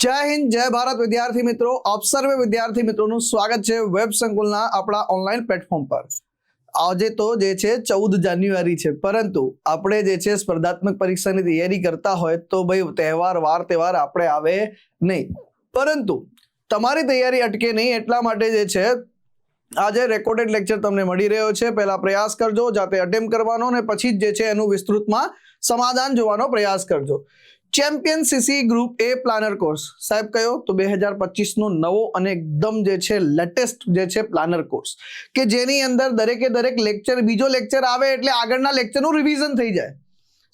જય હિન્દ, જય ભારત વિદ્યાર્થી મિત્રો. આપ સર્વે વિદ્યાર્થી મિત્રોનું સ્વાગત છે વેબ સંકુલના આપણા ઓનલાઈન પ્લેટફોર્મ પર. આજે તો જે છે 14 જાન્યુઆરી છે, પરંતુ આપણે જે છે સ્પર્ધાત્મક પરીક્ષાની તૈયારી કરતા હોય તો ભાઈ તહેવાર આપણે આવે નહીં, પરંતુ તમારી તૈયારી અટકે નહીં એટલા માટે જે છે આજે રેકોર્ડેડ લેક્ચર તમને મળી રહ્યો છે. પહેલા પ્રયાસ કરજો, જાતે અટેમ્પ્ટ કરવાનો અને પછી જ જે છે એનું વિસ્તૃતમાં સમાધાન જોવાનો પ્રયાસ કરજો. ચેમ્પિયન સીસી ગ્રુપ એ પ્લાનર કોર્સ સાહેબ કયો તો 2025 નો નવો અને એકદમ જે છે લેટેસ્ટ જે છે પ્લાનર કોર્સ કે જેની અંદર દરેકે દરેક લેક્ચર બીજો લેક્ચર આવે એટલે આગળના લેક્ચરનું રિવિઝન થઈ જાય.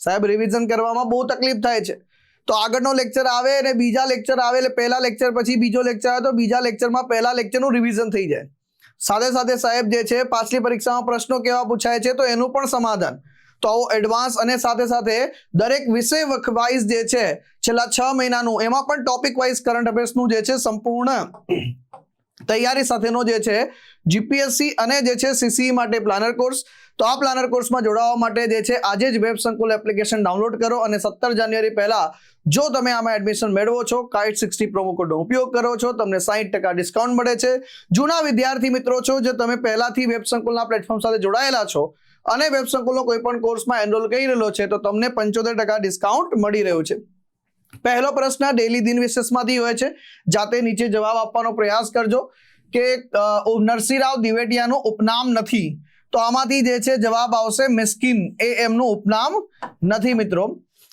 સાહેબ રિવિઝન કરવામાં બહુ તકલીફ થાય છે, તો આગળનો લેક્ચર આવે અને બીજા લેક્ચર આવે એટલે પહેલા લેક્ચર પછી બીજો લેક્ચર આવે તો બીજા લેક્ચરમાં પહેલા લેક્ચરનું રિવિઝન થઈ જાય. સાથે સાથે સાહેબ જે છે પાછલી પરીક્ષામાં પ્રશ્નો કેવા પૂછાય છે તો એનું પણ સમાધાન. તો આવો એડવાન્સ અને સાથે સાથે દરેક વિષય વાઇઝ જે છે છેલ્લા 6 મહિનાનું એમાં પણ ટોપિક વાઇઝ કરંટ અફેર્સનું જે છે સંપૂર્ણ તૈયારી સાથેનો જે છે જીપીએસસી અને જે છે સીસી માટે પ્લાનર કોર્સ. તો આ પ્લાનર કોર્સમાં જોડાવા માટે જે છે આજે જ વેબ સંકુલ એપ્લિકેશન ડાઉનલોડ કરો અને 17 જાન્યુઆરી પહેલા જો તમે આમાં એડમિશન મેળવો છો, Kite60 પ્રોમો કોડનો ઉપયોગ કરો છો, તમને 60% ડિસ્કાઉન્ટ મળે છે. જૂના વિદ્યાર્થી મિત્રો છો જે તમે પહેલાથી વેબ સંકુલના પ્લેટફોર્મ સાથે જોડાયેલા છો અને વેબ સંકુલનો કોઈ પણ કોર્સમાં એનરોલ કરી રહેલો છે તો તમને 75% ડિસ્કાઉન્ટ મળી રહ્યું છે. પહેલો પ્રશ્ન ડેલી દિન વિશેષમાંથી હોય છે, જાતે નીચે જવાબ આપવાનો પ્રયાસ કરજો કે નરસિંહરાવ દિવેટિયાનું ઉપનામ નથી, તો આમાંથી જે છે જવાબ આવશે મિસ્કિન, એ એમનું ઉપનામ નથી મિત્રો.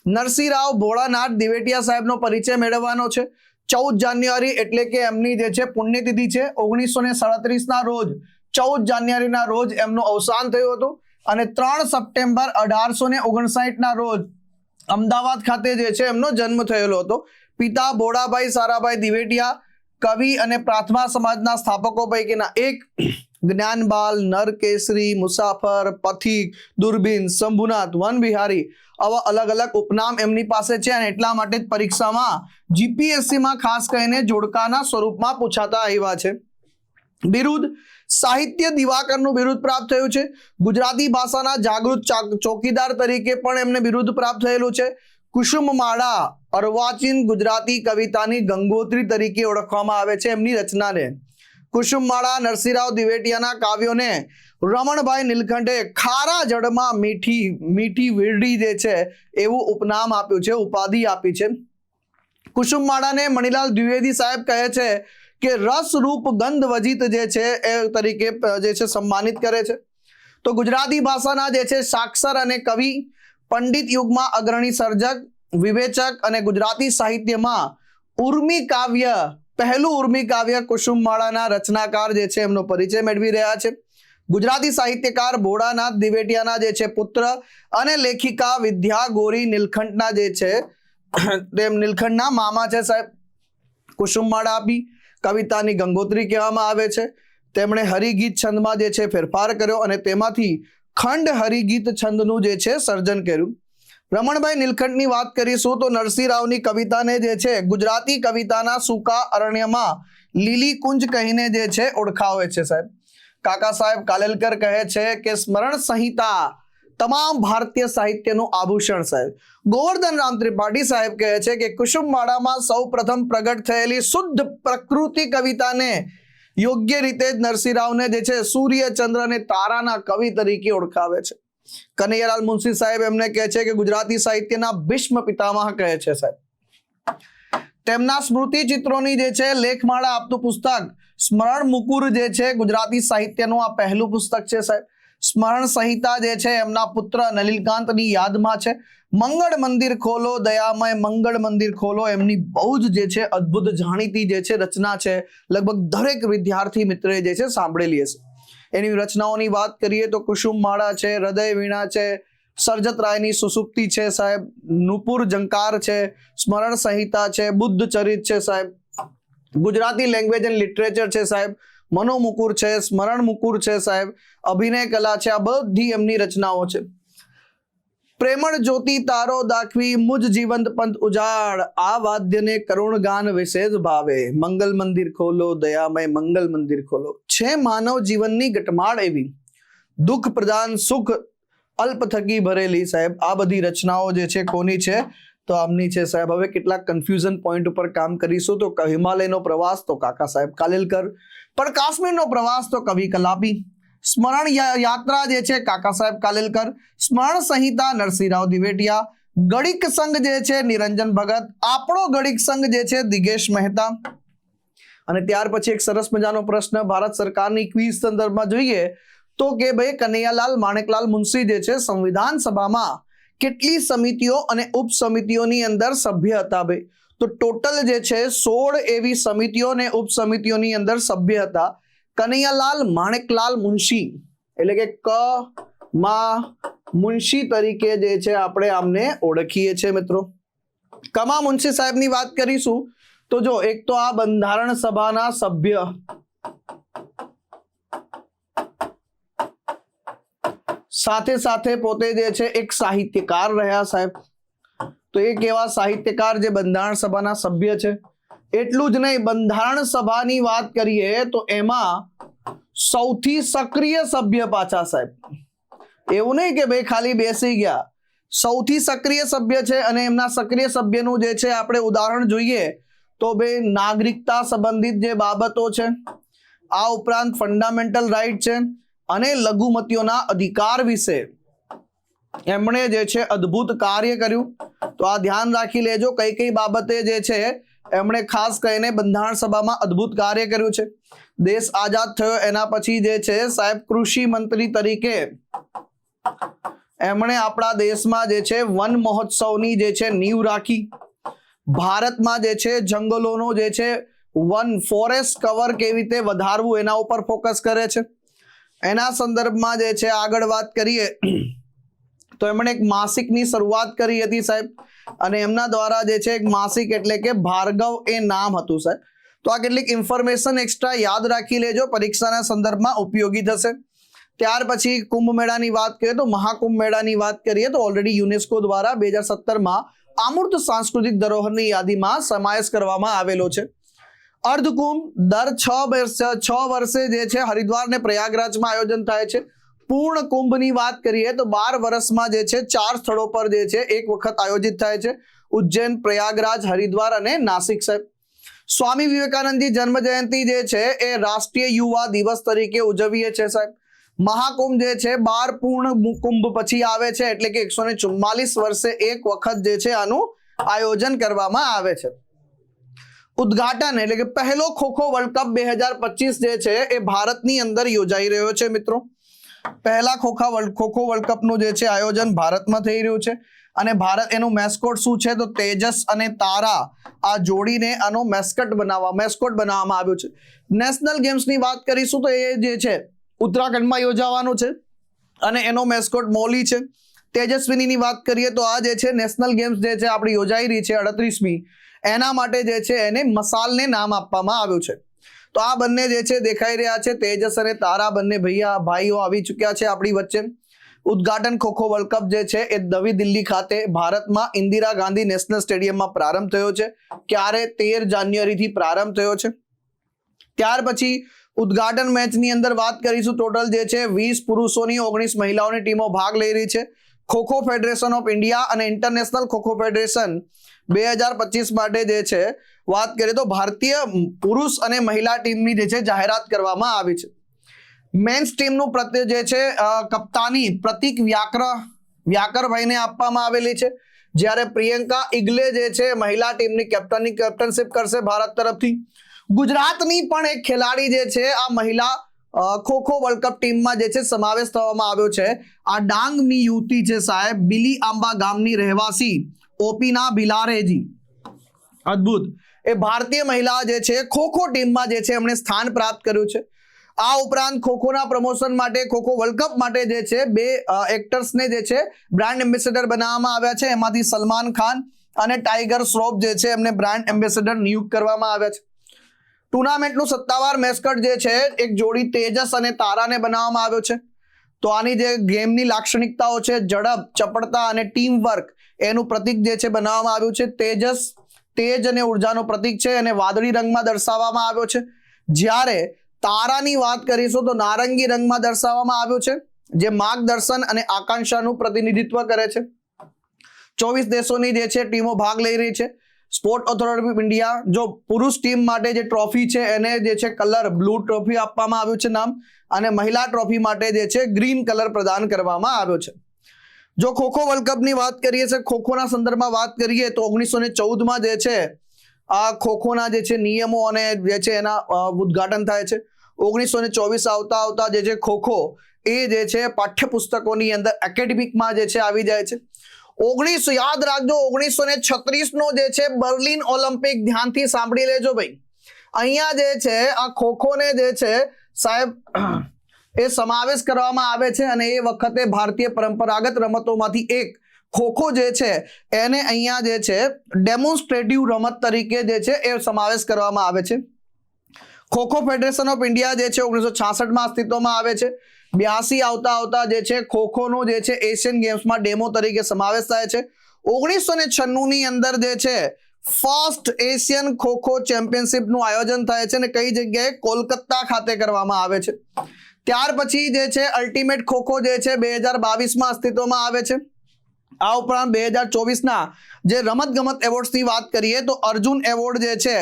નરસિંહરાવ ભોળાનાથ દિવેટિયા સાહેબનો પરિચય મેળવવાનો છે. 14 જાન્યુઆરી એટલે કે એમની જે છે પુણ્યતિથિ છે. 1937 ના રોજ 14 જાન્યુઆરીના રોજ એમનું અવસાન થયું હતું અને 3 સપ્ટેમ્બર 1859 ના રોજ અમદાવાદ ખાતે જે છે એમનો જન્મ થયેલો હતો. પિતા ભોળાભાઈ સારાભાઈ દિવેટિયા કવિ અને પ્રાર્થના સમાજના સ્થાપકો પૈકીના એક. જ્ઞાનબાલ, નરકેસરી, મુસાફર, પથિક, દુર્બીન, શંભુનાથ, વનવિહારી આવા અલગ અલગ ઉપનામ એમની પાસે છે અને એટલા માટે જ પરીક્ષામાં જીપીએસસીમાં ખાસ કરીને જોડકાના સ્વરૂપમાં પૂછાતા આવ્યા છે. બિરુદ સાહિત્ય દિવાકરનું બિરુદ પ્રાપ્ત થયું છે. ગુજરાતી ભાષાના જાગૃત ચોકીદાર તરીકે પણ એમને બિરુદ પ્રાપ્ત થયેલું છે. કુસુમમાળા અર્વાચીન ગુજરાતી કવિતાની ગંગોત્રી તરીકે ઓળખવામાં આવે છે એમની રચનાને. કુસુમમાળા નરસિંહરાવ દિવેટિયાના કાવ્યોને રમણભાઈ નીલકંઠે ખારા જળમાં મીઠી વીરડી જે છે એવું ઉપનામ આપ્યું છે, ઉપાધિ આપી છે. કુસુમમાળાને મણિલાલ દ્વિવેદી સાહેબ કહે છે કે રસરૂપ ગંધ વજીત જે છે એ તરીકે જે છે સન્માનિત કરે છે. તો ગુજરાતી ભાષાના જે છે સાક્ષર અને કવિ, પંડિત યુગમાં અગ્રણી સર્જક, વિવેચક અને ગુજરાતી સાહિત્યમાં ઉર્મી કાવ્ય પહેલું ઉર્મી કાવ્ય કુસુમમાળાના રચનાકાર જે છે એમનો પરિચય મેળવી રહ્યા છે. ગુજરાતી સાહિત્યકાર ભોળાનાથ દિવેટિયાના જે છે પુત્ર અને લેખિકા વિદ્યા ગોરી નીલકંઠના જે છે તેમ નીલકંઠના મામા છે સાહેબ. કુસુમમાળા આપી કવિતાની ગંગોત્રી કહેવામાં આવે છે. તેમણે હરિગીત છંદમાં જે છે ફેરફાર કર્યો અને તેમાંથી ખંડ હરિગીત છંદનું જે છે સર્જન કર્યું. રમણભાઈ નીલકંઠની વાત કરીશું તો નરસિંહરાવની કવિતાને જે છે ગુજરાતી કવિતાના સૂકા અરણ્યમાં લીલી કુંજ કહીને જે છે ઓળખાવે છે સાહેબ. કાકા સાહેબ કાલેલકર કહે છે કે સ્મરણ સંહિતા તમામ ભારતીય સાહિત્યનું આભૂષણ સાહેબ. ગોવર્ધન રામ ત્રિપાઠી સાહેબ કહે છે કે કુસુમમાળામાં સૌ પ્રથમ પ્રગટ થયેલી શુદ્ધ પ્રકૃતિ કવિતાને યોગ્ય રીતે જ નરસિંહરાવને જે છે સૂર્ય, ચંદ્ર અને તારાના કવિ તરીકે ઓળખાવે છે. કનૈયાલાલ મુનશી સાહેબ એમને કહે છે કે ગુજરાતી સાહિત્યના ભીષ્મ પિતામહ કહે છે સાહેબ. તેમના સ્મૃતિ ચિત્રોની જે છે લેખમાળા આપતું પુસ્તક સ્મરણ મુકુર જે છે ગુજરાતી સાહિત્યનું આ પહેલું પુસ્તક છે સાહેબ. સ્મરણ સંહિતા જે છે એમના પુત્ર નલિનકાંતની યાદમાં છે. મંગળ મંદિર ખોલો દયામય મંગળ મંદિર ખોલો એમની બહુ જ જે છે અદ્ભુત જાણીતી જે છે રચના છે, લગભગ દરેક વિદ્યાર્થી મિત્રે જે છે સાંભળેલી હશે. એની રચનાઓની વાત કરીએ તો કુસુમમાળા છે, હૃદય વીણા છે, સરજત રાયની સુસુપ્તિ છે સાહેબ, નુપુર જંકાર છે, સ્મરણ સંહિતા છે, બુદ્ધ ચરિત છે સાહેબ, ગુજરાતી લેંગ્વેજ એન્ડ લિટરેચર છે સાહેબ, મનોમુકુર છે, સ્મરણ મુકુર છે સાહેબ, અભિનય કલા છે. આ બધી એમની રચનાઓ છે. પ્રેમળ જ્યોતિ તારો દાખવી મુજ જીવંત પંથ ઉજાડ આ વાદ્યને કરુણ ગાન વિશેષ ભાવે મંગલ મંદિર ખોલો દયામય મંગલ મંદિર ખોલો. છે માનવ જીવનની ગટમાળ એવી દુઃખ પ્રદાન સુખ અલ્પ થકી ભરેલી સાહેબ. આ બધી રચનાઓ જે છે કોની છે તો આમની છે સાહેબ હવે કેટલાક કન્ફ્યુઝન પોઈન્ટ ઉપર કામ કરીશું. તો હિમાલયનો પ્રવાસ તો કાકા સાહેબ કાલેલકર, પણ કાશ્મીરનો પ્રવાસ તો કવિ કલાપી, સ્મરણ યાત્રા જે છે કાકા સાહેબ કાલેલકર, સ્મરણ સંહિતા નરસિંહરાવ દિવેટિયા, ગણિક સંઘ જે છે નિરંજન ભગત, આપણો ગણિક સંઘ જે છે દિગેશ મહેતા. અને ત્યાર પછી એક સરસ મજાનો પ્રશ્ન ભારત સરકારની ક્વિઝ સંદર્ભમાં જોઈએ તો કે ભાઈ કનૈયાલાલ માણેકલાલ મુનશી જે છે સંવિધાન સભામાં કેટલી સમિતિઓ અને ઉપસમિતિઓની અંદર સભ્ય હતા ભાઈ? તો ટોટલ જે છે 16 એવી સમિતિઓ અને ઉપસમિતિઓની અંદર સભ્ય હતા કનૈયાલાલ માણેકલાલ મુનશી, એટલે કે ક મા મુનશી તરીકે જે છે આપણે આમને ઓળખીએ છીએ મિત્રો. કમા મુનશી સાહેબની વાત કરીશું તો જો એક તો આ બંધારણ સભાના સભ્ય, સાથે સાથે પોતે જે છે એક સાહિત્યકાર રહ્યા સાહેબ. તો એક એવા સાહિત્યકાર જે બંધારણ સભાના સભ્ય છે. એટલું જ નહીં, બંધારણ સભાની વાત કરીએ તો એમાં સૌથી સક્રિય સભ્ય પાછા સાહેબ. એવું નહીં કે ભાઈ ખાલી બેસી ગયા, સૌથી સક્રિય સભ્ય છે. અને એમના સક્રિય સભ્યનું જે છે આપણે ઉદાહરણ જોઈએ તો ભાઈ નાગરિકતા સંબંધિત જે બાબતો છે, આ ઉપરાંત ફંડામેન્ટલ રાઇટ છે અને લઘુમતીઓના અધિકાર વિશે એમણે જે છે અદ્ભુત કાર્ય કર્યું. તો આ ધ્યાન રાખી લેજો કઈ કઈ બાબતે જે છે એમણે ખાસ કરીને બંધારણ સભામાં અદ્ભુત કાર્ય કર્યું છે. દેશ આઝાદ થયો એના પછી જે છે સાહેબ કૃષિ મંત્રી તરીકે એમણે આપણા દેશમાં જે છે વન મહોત્સવની જે છે નીંવ રાખી. ભારતમાં જે છે જંગલોનો જે છે વન ફોરેસ્ટ કવર કેવી રીતે વધારવું એના ઉપર ફોકસ કરે છે. એના સંદર્ભમાં જે છે આગળ વાત કરીએ તો એમણે એક માસિકની શરૂઆત કરી હતી સાહેબ. અને એમના દ્વારા જે છે એક માસિક એટલે કે ભાર્ગવ એ નામ હતું સાહેબ. તો આ કેટલીક ઇન્ફોર્મેશન એક્સ્ટ્રા યાદ રાખી લેજો, પરીક્ષાના સંદર્ભમાં ઉપયોગી થશે. ત્યાર પછી કુંભ મેળાની વાત કરીએ તો મહાકુંભ મેળાની વાત કરીએ તો ઓલરેડી યુનેસ્કો દ્વારા 2017માં અમૂર્ત સાંસ્કૃતિક ધરોહરની યાદીમાં સમાવેશ કરવામાં આવેલો છે. અર્ધકુંભ દર 6 વર્ષે જે છે હરિદ્વાર ને પ્રયાગરાજમાં આયોજન થાય છે. પૂર્ણ કુંભની વાત કરીએ તો 12 વર્ષમાં જે છે 4 સ્થળો પર જે છે એક વખત આયોજિત થાય છે, ઉજ્જૈન, પ્રયાગરાજ, હરિદ્વાર અને નાસિક સાહેબ. સ્વામી વિવેકાનંદજી જન્મ જયંતિ જે છે એ રાષ્ટ્રીય યુવા દિવસ તરીકે ઉજવીએ છે સાહેબ. મહાકુંભ જે છે 12 પૂર્ણ કુંભ પછી આવે છે, એટલે કે 144 વર્ષે એક વખત જે છે આનું આયોજન કરવામાં આવે છે. ઉદ્ઘાટન એટલે કે પહેલો ખોખો વર્લ્ડ કપ 2025 જે છે એ ભારતની અંદર યોજાઈ રહ્યો છે મિત્રો. પહેલા ખોખો વર્લ્ડ કપનું જે છે આયોજન ભારતમાં થઈ રહ્યું છે. અને ભારત એનું મેસ્કોટ શું છે તો તેજસ અને તારા આ જોડીને આનો મેસ્કોટ બનાવવામાં આવ્યું છે. નેશનલ ગેમ્સની વાત કરીશું તો એ જે છે ઉત્તરાખંડમાં યોજાવાનું છે અને એનો મેસ્કોટ મોલી છે. તેજસ્વીની વાત કરીએ તો આ જે છે નેશનલ ગેમ્સ જે છે આપણી યોજાઈ રહી છે 38મી, એના માટે જે છે એને મસાલને નામ આપવામાં આવ્યું છે. તો આ બંને જે છે દેખાઈ રહ્યા છે, તેજસ અને તારા, બંને ભાઈઓ આવી ચૂક્યા છે આપણી વચ્ચે. ઉદ્ઘાટન ખોખો વર્લ્ડ કપ જે છે એ નવી દિલ્હી ખાતે ભારતમાં ઇન્દિરા ગાંધી નેશનલ સ્ટેડિયમમાં પ્રારંભ થયો છે. ક્યારે? 13 જાન્યુઆરીથી પ્રારંભ થયો છે. ત્યાર પછી ઉદ્ઘાટન મેચની અંદર વાત કરીશું. ટોટલ જે છે 20 પુરુષોની 19 મહિલાઓની ટીમો ભાગ લઈ રહી છે. ખોખો ફેડરેશન ઓફ ઇન્ડિયા અને ઇન્ટરનેશનલ ખોખો ફેડરેશન 2025 માટે જે છે વાત કરીએ તો ભારતીય પુરુષ અને મહિલા ટીમની જે છે જાહેરાત કરવામાં આવી છે. મેન્સ ટીમનું જે છે કપ્તાની પ્રતિક વ્યાકરભાઈને આપવામાં આવેલી છે, જ્યારે પ્રિયંકા ઇગલે જે છે મહિલા ટીમની કેપ્ટનશિપ કરશે ભારત તરફથી. ગુજરાતની પણ એક ખેલાડી જે છે આ મહિલા ખોખો વર્લ્ડ કપ ટીમમાં જે છે સમાવેશ થવામાં આવ્યો છે. આ ડાંગની યુવતી છે સાહેબ, બિલી આંબા ગામની રહેવાસી ઓપીના બિલારેજી. અદ્ભુત. એ ભારતીય મહિલા જે છે ખોખો ટીમમાં જે છે એમણે સ્થાન પ્રાપ્ત કર્યું છે. આ ઉપરાંત ખોખોના પ્રમોશન માટે, ખોખો વર્લ્ડ કપ માટે જે છે 2 એક્ટર્સને જે છે બ્રાન્ડ એમ્બેસેડર બનાવવામાં આવ્યા છે. એમાંથી સલમાન ખાન અને ટાઈગર શ્રોફ જે છે એમને બ્રાન્ડ એમ્બેસેડર નિયુક્ત કરવામાં આવ્યા છે. ટુર્નામેન્ટનું સત્તાવાર મેસ્કોટ જે છે એક જોડી તેજસ અને તારાને બનાવવામાં આવ્યો છે. તો આની જે ગેમની લાક્ષણિકતાઓ છે, ઝડપ, ચપળતા અને ટીમ વર્ક, એનું પ્રતીક જે છે બનાવવામાં આવ્યું છે. તેજસ તેજ અને ઉર્જાનું પ્રતીક છે અને વાદળી રંગમાં દર્શાવવામાં આવ્યો છે. જ્યારે તારાની વાત કરીશું તો નારંગી રંગમાં દર્શાવવામાં આવ્યું છે, જે માર્ગદર્શન અને આકાંક્ષાનું પ્રતિનિધિત્વ કરે છે. 24 દેશોની જે છે ટીમો ભાગ લઈ રહી છે. સ્પોર્ટ ઓથોરિટી ઓફ ઇન્ડિયા જો પુરુષ ટીમ માટે જે ટ્રોફી છે એને જે છે કલર બ્લુ ટ્રોફી આપવામાં આવ્યું છે નામ, અને મહિલા ટ્રોફી માટે જે છે ગ્રીન કલર પ્રદાન કરવામાં આવ્યો છે. જો ખોખો વર્લ્ડ કપની વાત કરીએ છે, ખોખોના સંદર્ભમાં વાત કરીએ તો 1914માં જે છે આ ખોખોના જે છે નિયમો અને જે છે એના ઉદ્ઘાટન થાય છે. 1924 આવતા જે છે ખોખો એ જે છે પાઠ્યપુસ્તકોની અંદર એકેડેમિકમાં જે છે આવી જાય છે. યાદ રાખજો 1936 નો જે છે બર્લિન ઓલિમ્પિક, ધ્યાનથી સાંભળી લેજો ભાઈ. અહીંયા જે છે આ ખોખોને જે છે સાહેબ એ સમાવેશ કરવામાં આવે છે, અને એ વખતે ભારતીય પરંપરાગત રમતોમાંથી એક ખોખો જે છે એને અહીંયા જે છે ડેમોન્સ્ટ્રેટિવ રમત તરીકે જે છે એ સમાવેશ કરવામાં આવે છે. ખોખો ફેડરેશન ઓફ ઇન્ડિયા જે છે 1966માં અસ્તિત્વમાં આવે છે. 82 આવતા જે છે ખોખોનો જે છે એશિયન ગેમ્સમાં ડેમો તરીકે સમાવેશ થાય છે. 1996 ની અંદર જે છે ફર્સ્ટ એશિયન ખોખો ચેમ્પિયનશિપનું આયોજન થાય છે, અને કઈ જગ્યાએ કોલકાતા ખાતે કરવામાં આવે છે. ત્યાર પછી જે છે અલ્ટિમેટ ખોખો જે છે 2022માં અસ્તિત્વમાં આવે છે. આ ઉપરાંત 2024ના જે રમતગમત એવોર્ડ્સની વાત કરીએ તો અર્જુન એવોર્ડ જે છે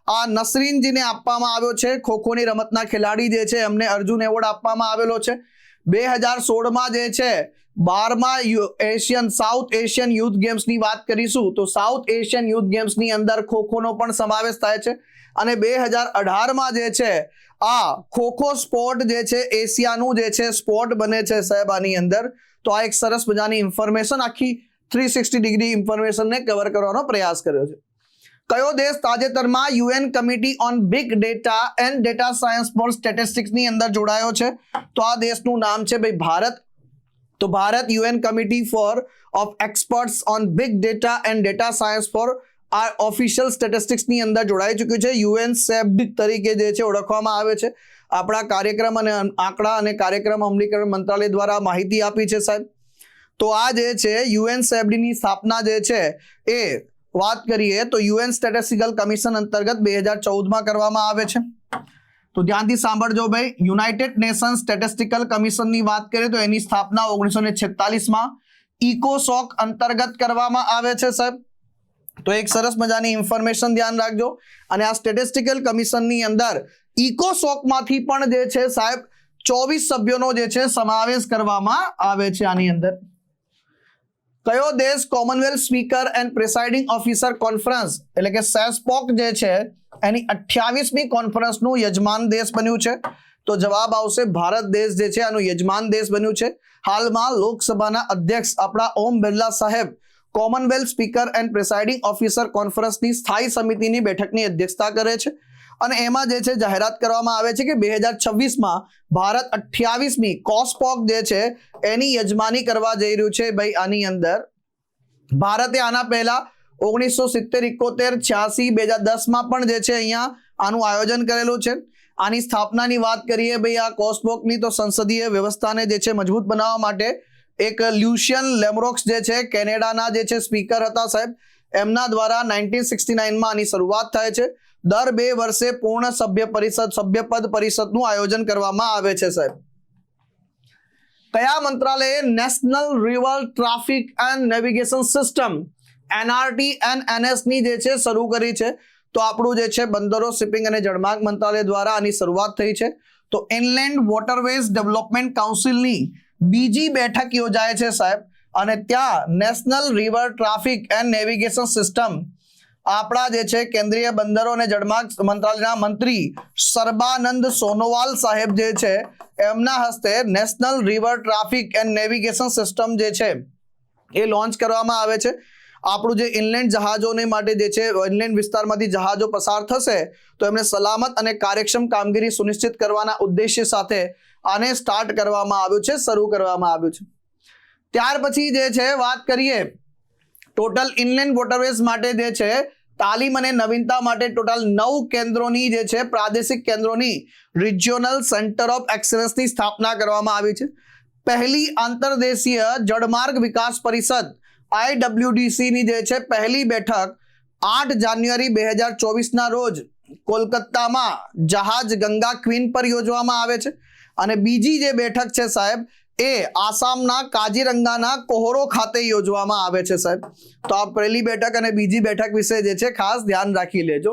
આ નસરીનજીને આપવામાં આવ્યો છે. ખોખોની રમતના ખેલાડી જે છે એમને અર્જુન એવોર્ડ આપવામાં આવેલો છે. 2016માં જે છે 12મા સાઉથ એશિયન યુથ ગેમ્સની વાત કરીશું તો સાઉથ એશિયન યુથ ગેમ્સની અંદર ખોખોનો પણ સમાવેશ થાય છે, અને 2018માં જે છે આ ખોખો સ્પોર્ટ જે છે એશિયાનું જે છે સ્પોર્ટ બને છે સાહેબ આની અંદર. તો આ એક સરસ મજાની ઇન્ફોર્મેશન, આખી 360 ડિગ્રી ઇન્ફોર્મેશનને કવર કરવાનો પ્રયાસ કર્યો છે. કયો દેશ તાજેતરમાં UN committee on big data and data science for સ્ટેટિસ્ટિક્સની અંદર જોડાયો છે? તો આ દેશનું નામ છે ભાઈ ભારત. તો Bharat UN committee of experts on big data and data science for આ ઓફિશિયલ સ્ટેટિસ્ટિક્સની અંદર જોડાઈ ચૂક્યું છે. યુએન સેબ્ડ તરીકે જે છે ઓળખવામાં આવે છે. આપણા કાર્યક્રમ અને આંકડા અને કાર્યક્રમ અમલીકરણ મંત્રાલય દ્વારા માહિતી આપી છે સાહેબ. તો આ જે છે યુએન સેબ્ડની સ્થાપના જે છે એ વાત કરીએ તો યુએન સ્ટેટિસ્ટિકલ કમિશન અંતર્ગત 2014માં કરવામાં આવે છે. તો ધ્યાનથી સાંભળજો ભાઈ, યુનાઇટેડ નેશન્સ સ્ટેટિસ્ટિકલ કમિશનની વાત કરીએ તો એની સ્થાપના 1946માં ઇકોસોક અંતર્ગત કરવામાં આવે છે સાહેબ. તો એક સરસ મજાની ઇન્ફોર્મેશન ધ્યાન રાખજો. અને આ સ્ટેટિસ્ટિકલ કમિશનની અંદર ઇકોસોકમાંથી પણ જે છે સાહેબ 24 સભ્યોનો જે છે સમાવેશ કરવામાં આવે છે આની અંદર. કયો દેશ Commonwealth speaker and presiding officer conference એટલે કે સેસ્પોક જે છે એની 28મી કોન્ફરન્સનું યજમાન દેશ બન્યું છે? તો જવાબ આવશે ભારત દેશ જે છે આનું યજમાન દેશ બન્યું છે. હાલમાં લોકસભાના અધ્યક્ષ આપણા ઓમ બિરલા સાહેબ Commonwealth speaker and presiding officer કોન્ફરન્સની સ્થાયી સમિતિની બેઠકની અધ્યક્ષતા કરે છે, અને એમાં જે છે જાહેરાત કરવામાં આવે છે કે 2026માં ભારત 28મી કોસ્પોક જે છે એની યજમાની કરવા જઈ રહ્યું છે. ભાઈ આની અંદર ભારતે આના પહેલા 1970, 71, 86, 2010માં પણ જે છે અહીંયા આનું આયોજન કરેલું છે. આની સ્થાપનાની વાત કરીએ ભાઈ આ કોસ્પોકની તો સંસદીય વ્યવસ્થાને જે છે મજબૂત બનાવવા માટે એક લ્યુશિયન લેમરોક્સ જે છે કેનેડાના જે છે સ્પીકર હતા સાહેબ, એમના દ્વારા 1969માં આની શરૂઆત થાય છે. દર 2 વર્ષે પૂર્ણ સભ્યપદ પરિષદનું આયોજન કરવામાં આવે છે સાહેબ. કયા મંત્રાલયે national river traffic and navigation system NRTNS ની જે છે શરૂ કરી છે? તો આપણું જે છે બંદરો, શિપિંગ અને જળમાર્ગ મંત્રાલય દ્વારા આની શરૂઆત થઈ છે. તો ઇનલેન્ડ વોટરવેઝ ડેવલપમેન્ટ કાઉન્સિલની બીજી બેઠક યોજાય છે સાહેબ, અને ત્યાં national river traffic and navigation system આપણા જે છે કેન્દ્રીય બંદરો અને જળમાર્ગ મંત્રાલયના મંત્રી સર્બાનંદ સોનોવાલ સાહેબ જે છે એમના હસ્તે national river traffic and navigation system જે છે એ લોન્ચ કરવામાં આવે છે. આપણું જે ઇનલેન્ડ જહાજોને માટે જે છે ઇનલેન્ડ વિસ્તારમાંથી જહાજો પસાર થશે તો એમને સલામત અને કાર્યક્ષમ કામગીરી સુનિશ્ચિત કરવાના ઉદ્દેશ્ય સાથે આને સ્ટાર્ટ કરવામાં આવ્યું છે, શરૂ કરવામાં આવ્યું છે. ત્યાર પછી જે છે વાત કરીએ ટોટલ ઇનલેન્ડ વોટરવેઝ માટે જે છે તાલીમ અને નવીનતા માટે ટોટલ 9 કેન્દ્રોની જે છે પ્રાદેશિક કેન્દ્રોની રિજિયોનલ સેન્ટર ઓફ એક્સલન્સની સ્થાપના કરવામાં આવી છે. પહેલી આંતરદેશીય જળમાર્ગ વિકાસ પરિષદ IWDC ની જે છે પહેલી બેઠક 8 જાન્યુઆરી 2024ના રોજ કોલકાતામાં જહાજ ગંગા ક્વીન પર યોજવામાં આવે છે, અને બીજી જે બેઠક છે સાહેબ એ આસામના કાજીરંગાના કોહરો ખાતે યોજવામાં આવે છે સાહેબ. તો આ પહેલી બેઠક અને બીજી બેઠક વિશે જે છે ખાસ ધ્યાન રાખી લેજો.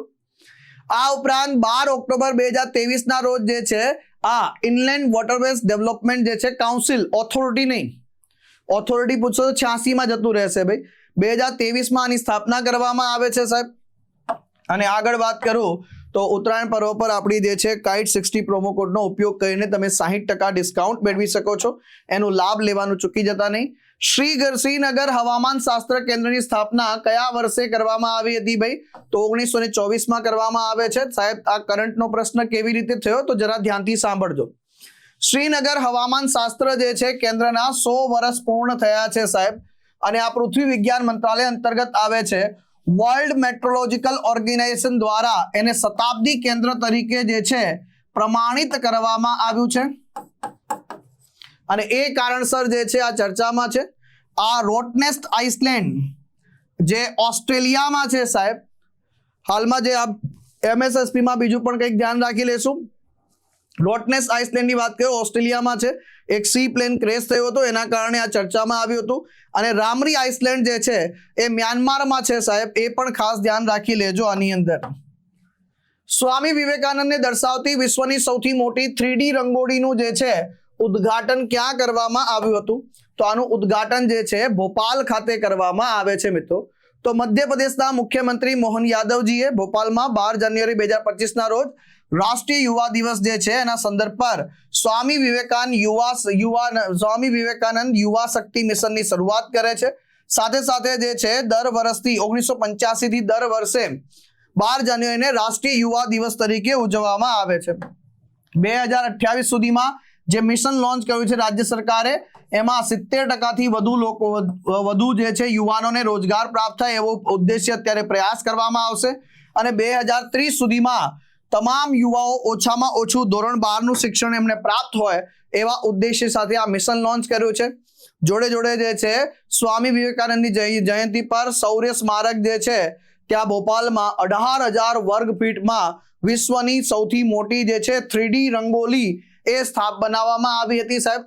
આ ઉપરાંત 12 ઓક્ટોબર 2023 ના રોજ જે છે આ ઇનલેન્ડ વોટરવેઝ ડેવલપમેન્ટ જે છે કાઉન્સિલ, ઓથોરિટી નહીં, ઓથોરિટી પૂછો તો 86 માં જતું રહેશે ભાઈ. 2023 માં આની સ્થાપના કરવામાં આવે છે સાહેબ. અને આગળ વાત કરું તો ઉત્તરાયણ પર્વ પર આપણી જે છે કાઇટ 60 પ્રોમો કોડનો ઉપયોગ કરીને તમે 60% ડિસ્કાઉન્ટ મેળવી શકો છો. એનો લાભ લેવાનું ચૂકી જતા નહીં. શ્રીનગર હવામાન શાસ્ત્ર કેન્દ્રની સ્થાપના કયા વર્ષે કરવામાં આવી હતી ભાઈ? તો 1924 માં કરવામાં આવે છે સાહેબ. આ કરંટનો પ્રશ્ન કેવી રીતે થયો તો જરા ધ્યાનથી સાંભળજો. શ્રીનગર હવામાન શાસ્ત્ર જે છે કેન્દ્રના 100 વર્ષ પૂર્ણ થયા છે સાહેબ. અને આ પૃથ્વી વિજ્ઞાન મંત્રાલય અંતર્ગત આવે છે. વર્લ્ડ મેટ્રોલોજીકલ ઓર્ગેનાઇઝેશન દ્વારા એને શતાબ્દી કેન્દ્ર તરીકે જે છે પ્રમાણિત કરવામાં આવ્યું છે. અને એ કારણસર જે છે આ ચર્ચામાં છે. આ રોટનેસ્ટ આઇસલેન્ડ જે ઓસ્ટ્રેલિયામાં છે સાહેબ. હાલમાં જે આ MSSP માં બીજું પણ કંઈક ધ્યાન રાખી લેશું. રોટનેસ આઇસલેન્ડની વાત કરીએ, ઓસ્ટ્રેલિયામાં છે. એક સી પ્લેન ક્રેશ થયો હતો, એના કારણે આ ચર્ચામાં આવ્યું હતું. અને રામરી આઇસલેન્ડ જે છે એ મ્યાનમારમાં છે સાહેબ. એ પણ ખાસ ધ્યાન રાખી લેજો. આની અંદર સ્વામી વિવેકાનંદને દર્શાવતી વિશ્વની સૌથી મોટી 3D રંગોળીનું જે છે ઉદ્ઘાટન ક્યાં કરવામાં આવ્યું હતું? તો આનું ઉદ્ઘાટન જે છે ભોપાલ ખાતે કરવામાં આવે છે મિત્રો. તો મધ્યપ્રદેશના મુખ્યમંત્રી મોહન યાદવજીએ ભોપાલમાં 12 જાન્યુઆરી 2025 ના રોજ રાષ્ટ્રીય યુવા દિવસ જે છે એના સંદર્ભ પર સ્વામી વિવેકાનંદ યુવા શક્તિ મિશનની શરૂઆત કરે છે. સાથે સાથે જે છે દર વર્ષથી 1985 થી દર વર્ષે 12 જાન્યુઆરીને રાષ્ટ્રીય યુવા દિવસ તરીકે ઉજવવામાં આવે છે. 2028 સુધીમાં જે મિશન લોન્ચ કર્યું છે રાજ્ય સરકારે, એમાં 70% થી વધુ જે છે યુવાનોને રોજગાર પ્રાપ્ત થાય એવો ઉદ્દેશ્ય અત્યારે પ્રયાસ કરવામાં આવશે. અને 2030 સુધીમાં તમામ યુવાઓ ઓછામાં ઓછું ધોરણ 12 નું શિક્ષણ એમને પ્રાપ્ત હોય એવા ઉદ્દેશ્ય સાથે આ મિશન લોન્ચ કર્યું છે. જોડે જોડે જે છે સ્વામી વિવેકાનંદની જયંતિ પર શૌર્ય સ્મારક જે છે ત્યાં ભોપાલમાં 18,000 વર્ગ ફીટમાં વિશ્વની સૌથી મોટી જે છે 3D રંગોલી એ બનાવવામાં આવી હતી સાહેબ.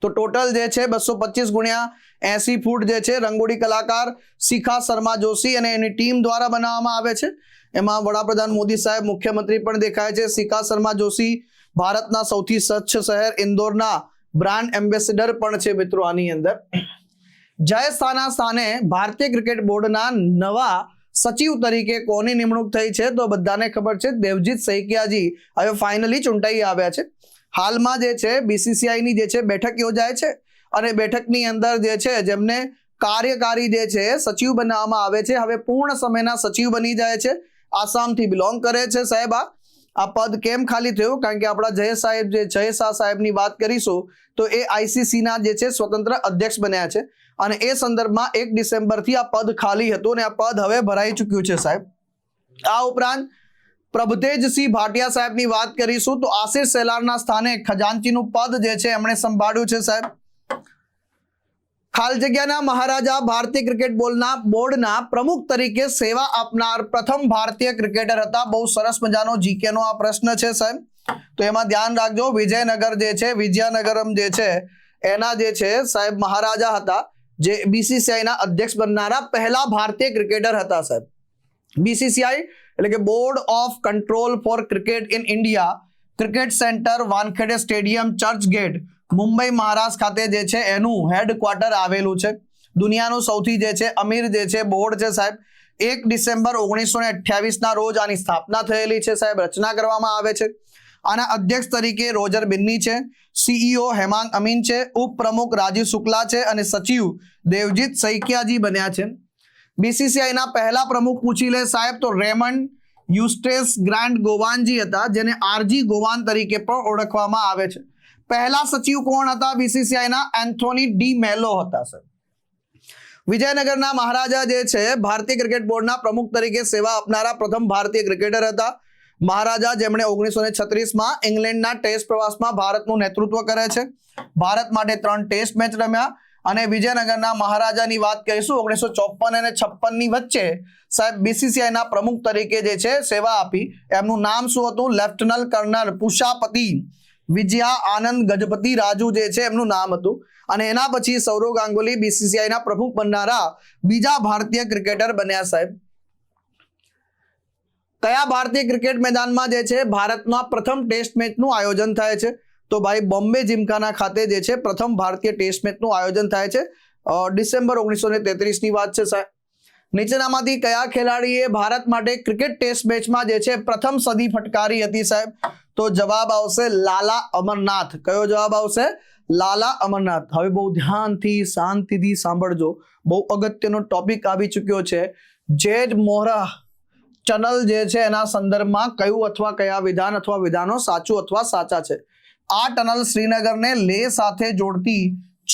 તો ટોટલ જે છે 225 ગુણ્યા 80 ફૂટ જે છે રંગોળી કલાકાર શિખા શર્મા જોશી અને એની ટીમ દ્વારા બનાવવામાં આવે છે. એમાં વડાપ્રધાન મોદી સાહેબ, મુખ્યમંત્રી પણ દેખાય છે. શિખા શર્મા જોશી ભારતના સૌથી સ્વચ્છ શહેર ઇન્દોરના બ્રાન્ડ એમ્બેસેડર પણ છે મિત્રો. આની અંદર જય શાહના સ્થાને ભારતીય ક્રિકેટ બોર્ડના નવા સચિવ તરીકે કોની નિમણૂક થઈ છે? તો બધાને ખબર છે, દેવજીત સૈકિયાજી હવે ફાઇનલી ચૂંટાઈ આવ્યા છે. હાલમાં જે છે BCCI ની જે છે બેઠક યોજાય છે અને બેઠકની અંદર જે છે જેમને કાર્યકારી જે છે સચિવ બનાવવામાં આવે છે, હવે પૂર્ણ સમયના સચિવ બની જાય છે. આસામથી બિલોંગ કરે છે સાહેબ. આ પદ કેમ ખાલી થયું? કારણ કે આપણા જય શાહ સાહેબની વાત કરીશું તો એ ICC ના જે છે સ્વતંત્ર અધ્યક્ષ બન્યા છે અને એ સંદર્ભમાં 1 ડિસેમ્બરથી આ પદ ખાલી હતું અને આ પદ હવે ભરાઈ ચૂક્યું છે સાહેબ. આ ઉપરાંત પ્રભતેજસિંહ ભાટિયા સાહેબની વાત કરીશું તો આશિષ સેલારના સ્થાને ખજાનચીનું પદ જે છે એમણે સંભાળ્યું છે સાહેબ. ખાલી જગ્યાના મહારાજા ભારતીય ક્રિકેટ બોર્ડના પ્રમુખ તરીકે સેવા આપનાર પ્રથમ ભારતીય ક્રિકેટર હતા. બહુ સરસ મજાનો GK નો આ પ્રશ્ન છે સાહેબ. તો એમાં ધ્યાન રાખજો, વિજયનગરમ જે છે એના જે છે સાહેબ મહારાજા હતા, જે BCCI ના અધ્યક્ષ બનનારા પહેલા ભારતીય ક્રિકેટર હતા સાહેબ. BCCI એટલે કે board of control for cricket in India, cricket centre, Wankhede stadium, Churchgate, Mumbai Maharashtra ખાતે જે છે એનું હેડક્વાર્ટર આવેલું છે. દુનિયાનું સૌથી જે છે અમીર જે છે બોર્ડ છે સાહેબ. 1 ડિસેમ્બર 1928 ના રોજ આની સ્થાપના થયેલી છે સાહેબ, રચના કરવામાં આવે છે. આના અધ્યક્ષ તરીકે રોજર બિન્ની છે, CEO હેમાંગ અમીન છે, ઉપપ્રમુખ રાજીવ શુક્લા છે અને સચિવ દેવજીત સૈકિયાજી બન્યા છે. BCCI ના પહેલા પ્રમુખ પૂછી લે સાહેબ તો રેમન્ડ યુસ્ટેસ ગ્રાન્ટ ગોવાનજી હતા, જેને RG ગોવાન તરીકે પણ ઓળખવામાં આવે છે. પહેલા સચિવ કોણ હતા BCCI ના? એન્થોની ડી મેલો હતા સર. વિજયનગરના મહારાજા જે છે ભારતીય ક્રિકેટ બોર્ડના પ્રમુખ તરીકે સેવા આપનારા પ્રથમ ભારતીય ક્રિકેટર હતા. મહારાજા જેમણે 1936 માં ઇંગ્લેન્ડના ટેસ્ટ પ્રવાસમાં ભારતનું નેતૃત્વ કરે છે. ભારત માટે 3 ટેસ્ટ મેચ રમ્યા. અને વિજયનગરના મહારાજાની વાત કરીશું 1954 અને 56 ની વચ્ચે સાહેબ BCCI ના પ્રમુખ તરીકે જે છે સેવા આપી. એમનું નામ શું હતું? લેફ્ટનન્ટ કર્નલ પુષાપતિ વિજયા આનંદ ગજપતિ રાજુ જે છે એમનું નામ હતું. અને એના પછી સૌરવ ગાંગુલી BCCI ના પ્રમુખ બનનારા બીજા ભારતીય ક્રિકેટર બન્યા સાહેબ. કયા ભારતીય ક્રિકેટ મેદાનમાં જે છે ભારતમાં પ્રથમ ટેસ્ટ મેચનું આયોજન થાય છે? તો ભાઈ બોમ્બે જીમખાના ખાતે જે છે પ્રથમ ભારતીય ટેસ્ટ મેચનું આયોજન થાય છે. ડિસેમ્બર 1933 ની વાત છે સાહેબ. નીચેનામાંથી કયા ખેલાડીએ ભારત માટે ક્રિકેટ ટેસ્ટ મેચમાં જે છે પ્રથમ સદી ફટકારી હતી સાહેબ? તો જવાબ આવશે લાલા અમરનાથ. કયો જવાબ આવશે? લાલા અમરનાથ. હવે બહુ ધ્યાનથી શાંતિથી સાંભળજો, બહુ અગત્યનો ટોપિક આવી ચૂક્યો છે. જેડ મોહરા ટનલ જે છે એના સંદર્ભમાં કયું અથવા કયા વિધાન અથવા વિધાનો સાચું અથવા સાચા છે? આ ટનલ શ્રીનગરને લેહ સાથે જોડતી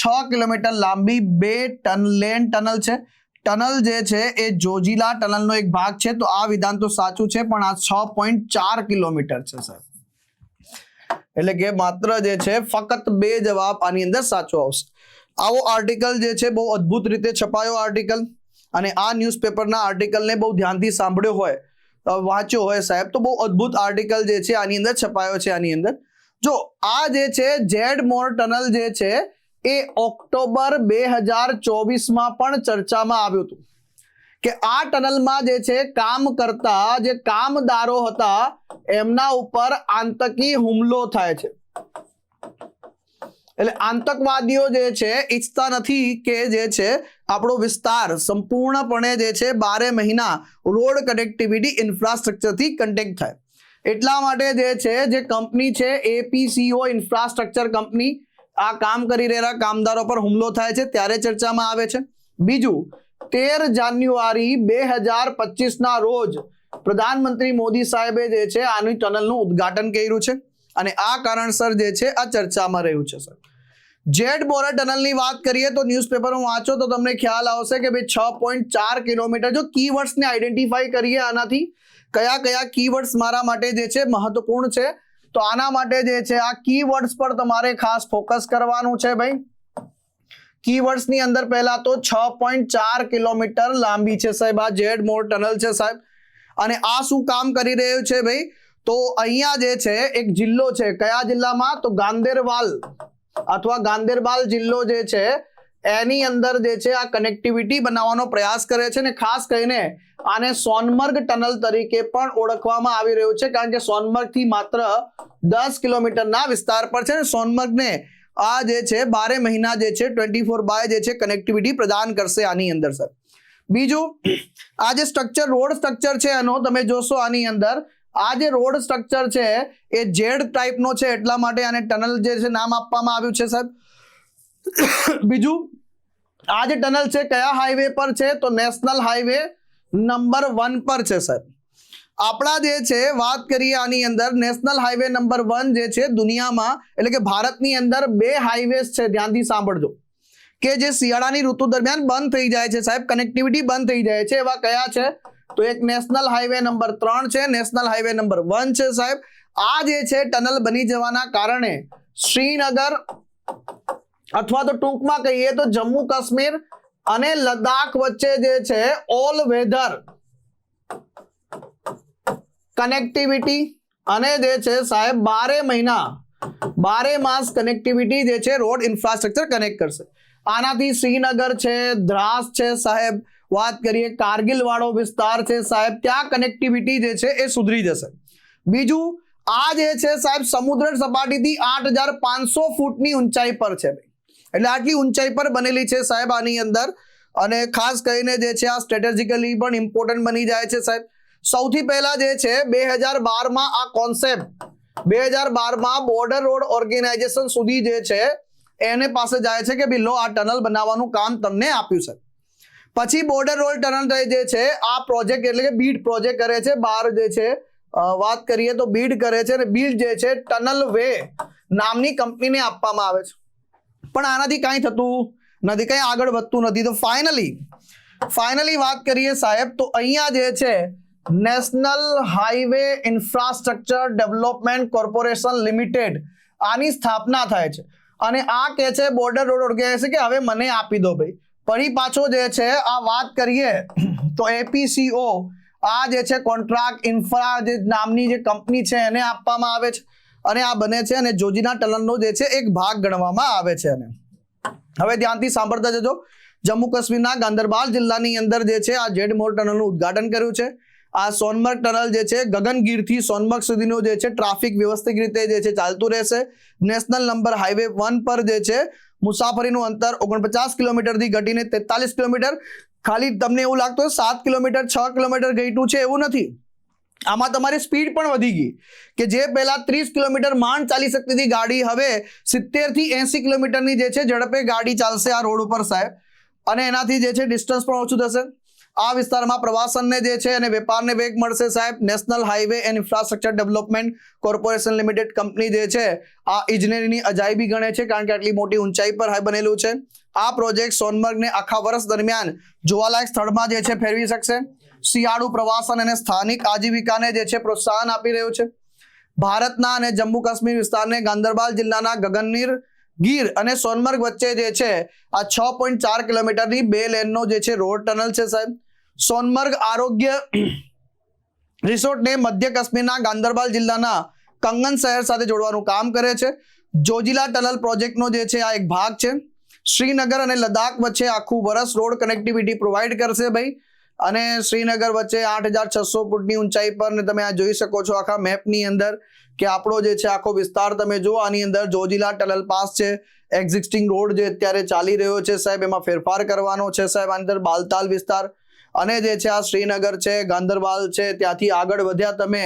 6 કિલોમીટર લાંબી 2 લેન ટનલ છે. ટનલ જે છે એ જોજીલા ટનલનો એક ભાગ છે. તો આ વિધાન તો સાચું છે, પણ આ 6.4 કિલોમીટર છે સાહેબ. એટલે કે માત્ર જે છે ફક્ત 2 જવાબ આની અંદર સાચો આવશે. આવો આર્ટિકલ જે છે બહુ અદ્ભુત રીતે છપાયો આર્ટિકલ, અને આ ન્યૂઝપેપરના આર્ટિકલને બહુ ધ્યાનથી સાંભળ્યો હોય, વાંચ્યો હોય સાહેબ, તો બહુ અદ્ભુત આર્ટિકલ જે છે આની અંદર છપાયો છે. આની અંદર જો આ જે છે જેડ મોર ટનલ જે છે એ ઓક્ટોબર 2024માં પણ ચર્ચામાં આવ્યું હતું કે આ ટનલમાં જે છે કામ કરતા જે કામદારો હતા એમના ઉપર આતંકી હુમલો થાય છે. એટલે આતંકવાદીઓ જે છે ઈચ્છતા નથી કે જે છે આપણો વિસ્તાર સંપૂર્ણપણે જે છે 12 મહિના રોડ કનેક્ટિવિટી ઇન્ફ્રાસ્ટ્રક્ચરથી કનેક્ટ થાય. એટલા માટે જે છે જે કંપની છે APCO ઇન્ફ્રાસ્ટ્રક્ચર કંપની, આ કામ કરી રહેલા કામદારો પર હુમલો થાય છે ત્યારે ચર્ચામાં આવે છે. બીજું, 13 જાન્યુઆરી 2025 ના રોજ પ્રધાનમંત્રી મોદી સાહેબે જે છે આની ટનલનું ઉદ્ઘાટન કર્યું છે, અને આ કારણસર જે છે આ ચર્ચામાં રહ્યું છે સર. જેડ મોર ટનલની વાત કરીએ તો ન્યૂઝપેપરમાં વાંચો તો તમને ખ્યાલ આવશે કે ભાઈ 6.4 કિલોમીટર. જો કીવર્ડ્સને આઈડેન્ટિફાઈ કરીએ આનાથી કયા કયા કીવર્ડ્સ મારા માટે જે છે મહત્વપૂર્ણ છે, તો આના માટે જે છે આ કીવર્ડ્સ પર તમારે ખાસ ફોકસ કરવાનું છે ભાઈ. કીવર્ડ્સની અંદર પહેલા તો 6.4 કિલોમીટર લાંબી છે સાહેબ આ જેડ મોર ટનલ છે સાહેબ. અને આ શું કામ કરી રહ્યું છે ભાઈ? તો અહીંયા જે છે એક જિલ્લો છે, કયા જિલ્લામાં? તો ગાંદેરબાલ અથવા ગાંદેરબાલ જિલ્લો જે છે એની અંદર જે છે આ કનેક્ટિવિટી બનાવવાનો પ્રયાસ કરે છે, ને ખાસ કરીને આને સોનમર્ગ ટનલ તરીકે પણ ઓળખવામાં આવી રહ્યું છે, કારણ કે સોનમર્ગ થી માત્ર 10 કિલોમીટરના વિસ્તાર પર છે. સોનમર્ગને આ જે છે 12 મહિના જે છે 24/7 જે છે કનેક્ટિવિટી પ્રદાન કરશે આની અંદર સર. બીજું, આ જે સ્ટ્રક્ચર રોડ સ્ટ્રક્ચર છે એનો તમે જોશો આની અંદર આ જે રોડ સ્ટ્રક્ચર છે એ જેડ ટાઈપનો છે, એટલા માટે આને ટનલ જે છે નામ આપવામાં આવ્યું છે સાહેબ. બીજું, આ જે ટનલ છે કયા હાઈવે પર છે? તો નેશનલ હાઈવે નંબર 1 પર છે સાહેબ. આપણા જે છે વાત કરીએ આની અંદર નેશનલ હાઈવે નંબર 1 જે છે દુનિયામાં એટલે કે ભારતની અંદર 2 હાઈવેઝ છે, ધ્યાનથી સાંભળજો, કે જે શિયાળાની ઋતુ દરમિયાન બંધ થઈ જાય છે સાહેબ, કનેક્ટિવિટી બંધ થઈ જાય છે. એવા કયા છે? તો એક નેશનલ હાઈવે નંબર 3 છે, નેશનલ હાઈવે નંબર 1 છે સાહેબ. આ જે છે ટનલ બની જવાના કારણે શ્રીનગર અથવા તો ટૂંકમાં કહીએ તો જમ્મુ કાશ્મીર અને લદ્દાખ વચ્ચે જે છે ઓલ વેધર કનેક્ટિવિટી અને જે છે સાહેબ 12 માસ કનેક્ટિવિટી જે છે રોડ ઇન્ફ્રાસ્ટ્રક્ચર કનેક્ટ કરશે. આનાથી શ્રીનગર છે, દ્રાસ છે સાહેબ, વાત કરીએ કારગિલ વાળો વિસ્તાર છે સાહેબ, ત્યાં કનેક્ટિવિટી જે છે એ સુધરી જશે. બીજું, આ જે છે સાહેબ સમુદ્ર સપાટીથી 8500 ફૂટની ઊંચાઈ પર છે, એટલે આટલી ઊંચાઈ પર બનેલી છે સાહેબ આની અંદર. અને ખાસ કરીને જે છે આ સ્ટ્રેટેજિકલી પણ ઇમ્પોર્ટન્ટ બની જાય છે સાહેબ. સૌથી પહેલા જે છે 2012માં આ કોન્સેપ્ટ 2012માં બોર્ડર રોડ ઓર્ગેનાઇઝેશન સુધી જે છે એને પાસે જાય છે કે ભાઈ લો આ ટનલ બનાવવાનું કામ તમને આપ્યું છે. પછી બોર્ડર રોડ ટનલ જે છે આ પ્રોજેક્ટ એટલે કે બીડ પ્રોજેક્ટ કરે છે, બહાર જે છે વાત કરીએ તો બીડ કરે છે, અને બીડ જે છે ટનલ વે નામની કંપનીને આપવામાં આવે છે. પણ આનાથી કાંઈ થતું નથી, કંઈ આગળ વધતું નથી. તો ફાઇનલી વાત કરીએ સાહેબ તો અહીંયા જે છે national highway infrastructure development corporation limited આની સ્થાપના થાય છે, અને આ કહે છે બોર્ડર રોડ ઓર્ગેનાઇઝેશન કે હવે મને આપી દો ભાઈ. ફરી પાછો જે છે આ વાત કરીએ તો APCO આ જે છે કોન્ટ્રાક્ટ ઇન્ફ્રા જે નામની જે કંપની છે એને આપવામાં આવે છે, અને આ બને છે અને જોજીલા ટનલનો જે છે એક ભાગ ગણવામાં આવે છે. અને હવે ધ્યાનથી સાંભળતા જજો. જમ્મુ કાશ્મીરના ગાંદરબાલ જિલ્લાની અંદર જે છે આ જેડમોર ટનલનું ઉદ્ઘાટન કર્યું છે. આ સોનમર્ગ ટનલ જે છે ગગનગીરથી સોનમર્ગ સુધીનું જે છે ટ્રાફિક વ્યવસ્થિત રીતે જે છે ચાલતું રહેશે. નેશનલ નંબર હાઈવે 1 પર જે છે મુસાફરીનું અંતર 49 કિલોમીટરથી ઘટીને 43 કિલોમીટર. ખાલી તમને એવું લાગતું 7 કિલોમીટર 6 કિલોમીટર ઘટ્યું છે એવું નથી. આમાં તમારી સ્પીડ પણ વધી ગઈ કે જે પહેલા 30 કિલોમીટર માંડ ચાલી શકતી હતી ગાડી, હવે 70 થી 80 કિલોમીટરની જે છે ઝડપે ગાડી ચાલશે આ રોડ ઉપર સાહેબ. અને એનાથી જે છે ડિસ્ટન્સ પણ ઓછું થશે. આ વિસ્તારમાં પ્રવાસનને જે છે અને વેપારને વેગ મળશે સાહેબ. National highway and infrastructure development corporation limited company જે છે આ ઇજનેરીની અજાયબી ગણે છે, કારણ કે આટલી મોટી ઊંચાઈ પર બનેલું છે. આ પ્રોજેક્ટ સોનમર્ગને આખા વર્ષ દરમિયાન જોવાલાયક સ્થળમાં જે છે ફેરવી શકશે. શિયાળુ પ્રવાસન અને સ્થાનિક આજીવિકાને જે છે પ્રોત્સાહન આપી રહ્યું છે. ભારતના અને જમ્મુ કાશ્મીર વિસ્તારને ગાંદરબાલ જિલ્લાના ગગનગીર અને સોનમર્ગ વચ્ચે જે છે આ 6.4 કિલોમીટરની 2 લેનનો જે છે રોડ ટનલ છે સાહેબ. સોનમર્ગ આરોગ્ય રિસોર્ટને મધ્ય કાશ્મીરના ગાંદરબાલ જિલ્લાના કંગન શહેર સાથે જોડવાનું કામ કરે છે. જોજીલા ટનલ પ્રોજેક્ટનો જે છે આ એક ભાગ છે. શ્રીનગર અને લદ્દાખ વચ્ચે આખું વર્ષ રોડ કનેક્ટિવિટી પ્રોવાઈડ કરશે ભાઈ. અને શ્રીનગર વચ્ચે 8600 ફૂટની ઊંચાઈ પર ને તમે આ જોઈ શકો છો આખા મેપની અંદર કે આપણો જે છે આખો વિસ્તાર તમે જુઓ. આની અંદર જોજીલા ટનલ પાસ છે. એક્ઝિસ્ટિંગ રોડ જે અત્યારે ચાલી રહ્યો છે સાહેબ એમાં ફેરફાર કરવાનો છે સાહેબ. આની અંદર બાલતાલ વિસ્તાર અને જે છે આ શ્રીનગર છે, ગાંદરબાલ છે, ત્યાંથી આગળ વધ્યા તમે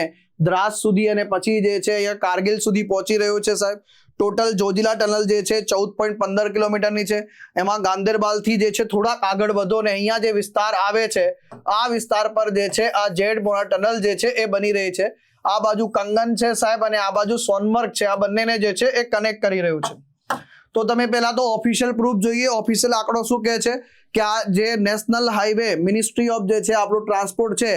દ્રાસ સુધી અને પછી જે છે અહીંયા કારગિલ સુધી પહોંચી રહ્યો છે સાહેબ. ટોટલ જોજીલા ટનલ જે છે 14.15 કિલોમીટરની છે. એમાં ગાંદરબાલથી જે છે થોડાક આગળ વધો ને અહીંયા જે વિસ્તાર આવે છે આ વિસ્તાર પર જે છે આ જેડમોર ટનલ જે છે એ બની રહી છે. આ બાજુ કંગન છે સાહેબ અને આ બાજુ સોનમર્ગ છે. આ બંનેને જે છે એ કનેક્ટ કરી રહ્યું છે. તો તમે પહેલા તો ઓફિશિયલ પ્રૂફ જોઈએ. ઓફિશિયલ આંકડો શું કહે છે કે આ જે નેશનલ હાઈવે મિનિસ્ટ્રી ઓફ જે છે આપણું ટ્રાન્સપોર્ટ છે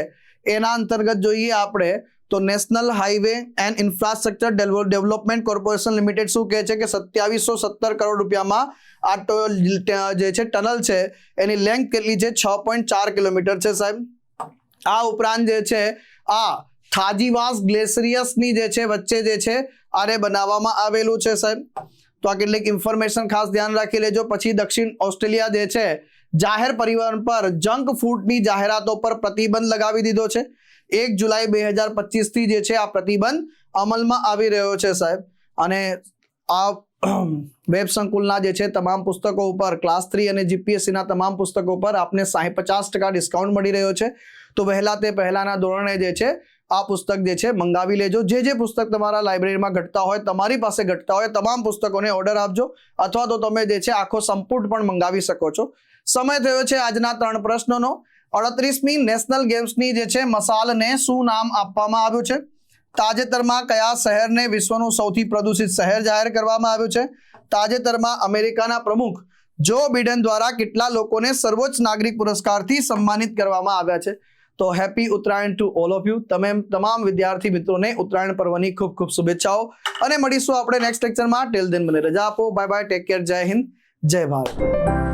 એના અંતર્ગત જોઈએ આપણે તો national highway and infrastructure development corporation limited શું કહે છે કે 2717 કરોડ રૂપિયામાં આ જે છે ટનલ છે એની લેન્થ કેટલી છે 6.4 કિલોમીટર છે સાહેબ. આ ઉપરાંત જે છે આ થાજીવાસ ગ્લેશિયર્સની જે છે વચ્ચે જે છે આને બનાવવામાં આવેલું છે સાહેબ. તો આ કેટલીક ઇન્ફોર્મેશન ખાસ ધ્યાન રાખી લેજો. પછી દક્ષિણ ઓસ્ટ્રેલિયા જે છે જાહેર પરિવહન પર જંક ફૂડની જાહેરાતો પર પ્રતિબંધ લગાવી દીધો છે. 1 જુલાઈ 2025 થી જે છે આ પ્રતિબંધ અમલમાં આવી રહ્યો છે સાહેબ. અને આ વેબ સંકુલના જે છે તમામ પુસ્તકો ઉપર ક્લાસ 3 અને જીપીએસસીના તમામ પુસ્તકો પર આપને 50% ડિસ્કાઉન્ટ મળી રહ્યો છે. તો વહેલા તે પહેલાના ધોરણે જે છે આ પુસ્તક જે છે મંગાવી લેજો. જે પુસ્તક તમારા લાઇબ્રેરીમાં ઘટતા હોય, તમારી પાસે ઘટતા હોય તમામ પુસ્તકોને ઓર્ડર આપજો અથવા તો તમે જે છે આખો સંપુટ પણ મંગાવી શકો છો. સમય થયો છે આજના 3 પ્રશ્નોનો. 38મી નેશનલ ગેમ્સની જે છે મશાલને શું નામ આપવામાં આવ્યું છે? તાજેતરમાં કયા શહેરને વિશ્વનું સૌથી પ્રદૂષિત શહેર જાહેર કરવામાં આવ્યું છે? તાજેતરમાં અમેરિકાના પ્રમુખ જો બિડન દ્વારા કેટલા લોકોને સર્વોચ્ચ નાગરિક પુરસ્કારથી સન્માનિત કરવામાં આવ્યા છે? તો happy Uttarayan to all of you. તમે તમામ વિદ્યાર્થી મિત્રોને ઉત્તરાયણ પર્વની ખૂબ ખૂબ શુભેચ્છાઓ અને મળીશું આપણે નેક્સ્ટ લેક્ચરમાં. ટિલ ધેન મને રજા આપો. બાય બાય, ટેક કેર, જય હિન્દ, જય ભારત.